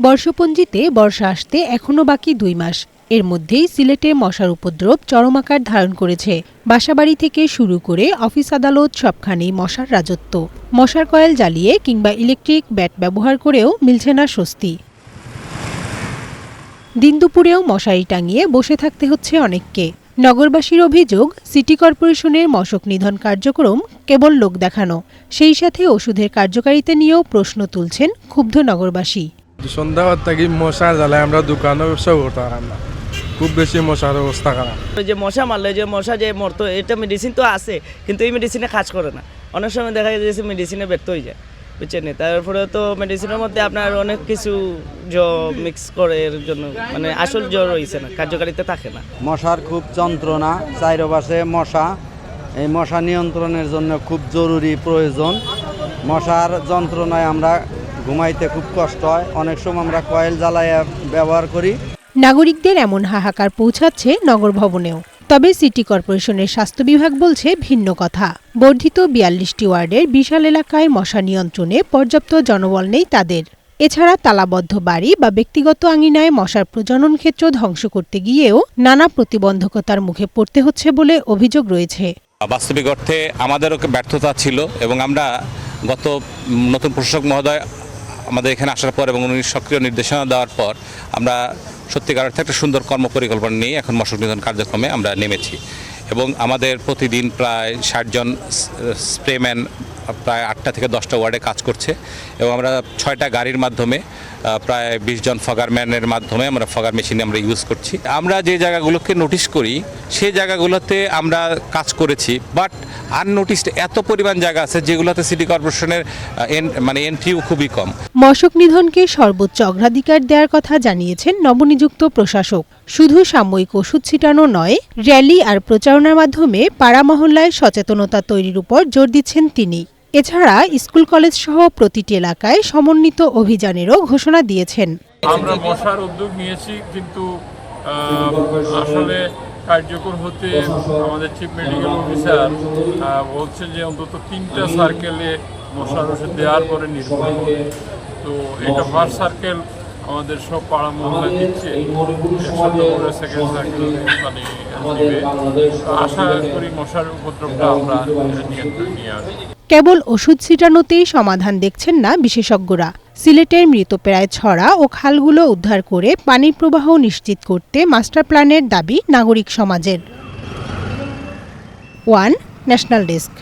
বর্ষপঞ্জিতে বর্ষা আসতে এখনো বাকি 2 মাস। এর মধ্যেই সিলেটে মশার উপদ্রব চরম আকার ধারণ করেছে। বাসাবাড়ি থেকে শুরু করে অফিস আদালত সবখানেই মশার রাজত্ব। মশার কয়েল জ্বালিয়ে কিংবা ইলেকট্রিক ব্যাট ব্যবহার করেও মিলছে না স্বস্তি। দিন দুপুরেও মশারি টাঙিয়ে বসে থাকতে হচ্ছে অনেককে। নগরবাসীর অভিযোগ, সিটি কর্পোরেশনের মশক নিধন কার্যক্রম কেবল লোক দেখানো, সেই সাথে ওষুধের কার্যকারিতা নিয়েও প্রশ্ন তুলছেন ক্ষুব্ধ নগরবাসী। সন্ধ্যাবার থেকে মশার জ্বালায় আমরা দোকানে ব্যবসা করতে পারলাম না, খুব বেশি মশার অবস্থা খারাপ। যে মশা মারলে যে মশা যে মরতো, এটা মেডিসিন তো আছে, কিন্তু এই মেডিসিনে কাজ করে না। অনেক সময় দেখা যায় যে মেডিসিনে ব্যর্থ হয়ে যায়, বুঝছেন। তারপরে তো মেডিসিনের মধ্যে আপনার অনেক কিছু মিক্স করে এর জন্য মানে আসল জ্বর হয়েছে না, কার্যকারিতা থাকে না। মশার খুব যন্ত্রণা, চারপাশে মশা। এই মশা নিয়ন্ত্রণের জন্য খুব জরুরি প্রয়োজন। মশার যন্ত্রণায় আমরা ঘুমাইতে খুব কষ্ট হয়, অনেক সময় আমরা কয়েল জ্বালাইয়া ব্যবহার করি। নাগরিকদের এমন হাহাকার পৌঁছাচ্ছে নগর ভবনেও। তবে সিটি কর্পোরেশনের স্বাস্থ্য বিভাগ বলছে ভিন্ন কথা। বর্ধিত 42টি ওয়ার্ডের বিশাল এলাকায় মশা নিয়ন্ত্রণে পর্যাপ্ত জনবল নেই তাদের। এছাড়া তালাবদ্ধ বাড়ি বা ব্যক্তিগত আঙিনায় মশার প্রজনন ক্ষেত্র ধ্বংস করতে গিয়েও নানা প্রতিবন্ধকতার মুখে পড়তে হচ্ছে বলে অভিযোগ রয়েছে। বাস্তবিক অর্থে আমাদেরও ব্যর্থতা ছিল এবং আমরা গত নতুন প্রশাসক মহোদয় আমাদের এখানে আসার পর এবং উনি সক্রিয় নির্দেশনা দেওয়ার পর আমরা সত্যিকার অর্থে একটা সুন্দর কর্মপরিকল্পনা নিয়ে এখন মশক নিধন কার্যক্রমে আমরা নেমেছি এবং আমাদের প্রতিদিন প্রায় 60 জন স্প্রেম্যান প্রায় 8টা থেকে 10টা ওয়ার্ডে কাজ করছে এবং আমরা 6টা গাড়ির মাধ্যমে প্রায় 20 জন ফগারম্যানের মাধ্যমে আমরা ফগার মেশিন আমরা ইউজ করছি। আমরা যে জায়গাগুলোকে নোটিশ করি সেই জায়গাগুলোতে আমরা কাজ করেছি, বাট আননোটিসড এত পরিমাণ জায়গা আছে যেগুলোতে সিটি কর্পোরেশনের এন্ট্রিও খুবই কম। মশক নিধনকে সর্বোচ্চ অগ্রাধিকার দেওয়ার কথা জানিয়েছেন নবনিযুক্ত প্রশাসক। শুধু সাময়িক ওষুধ ছিটানো নয়, র্যালি আর প্রচারণার মাধ্যমে পাড়া মহল্লায় সচেতনতা তৈরির উপর জোর দিচ্ছেন তিনি। এছাড়া স্কুল কলেজ সহ প্রতিটি এলাকায় সমন্বিত অভিযানেরও ঘোষণা দিয়েছেন। আমরা মশার উদ্যোগ নিয়েছি, কিন্তু আসলে কার্যকর হতে আমাদের চিফ মেডিকেল অফিসার বলছেন যে অন্তত 3টা সার্কেলে মশার ওষুধ দেওয়ার পরে নির্ভর করে। তো এটা ফার্স্ট সার্কেল আমাদের সব পাড়া মহল্লা দিচ্ছে, সেকেন্ড সার্কেল আশা করি মশার উপদ্রবটা আমরা নিয়ন্ত্রণে নিয়ে আসবো। কেবল ওষুধ ছিটানোতেই সমাধান দেখছেন না বিশেষজ্ঞরা। সিলেটের মৃতপ্রায় ছড়া ও খালগুলো উদ্ধার করে পানির প্রবাহ নিশ্চিত করতে মাস্টার প্ল্যানের দাবি নাগরিক সমাজের। One national desk.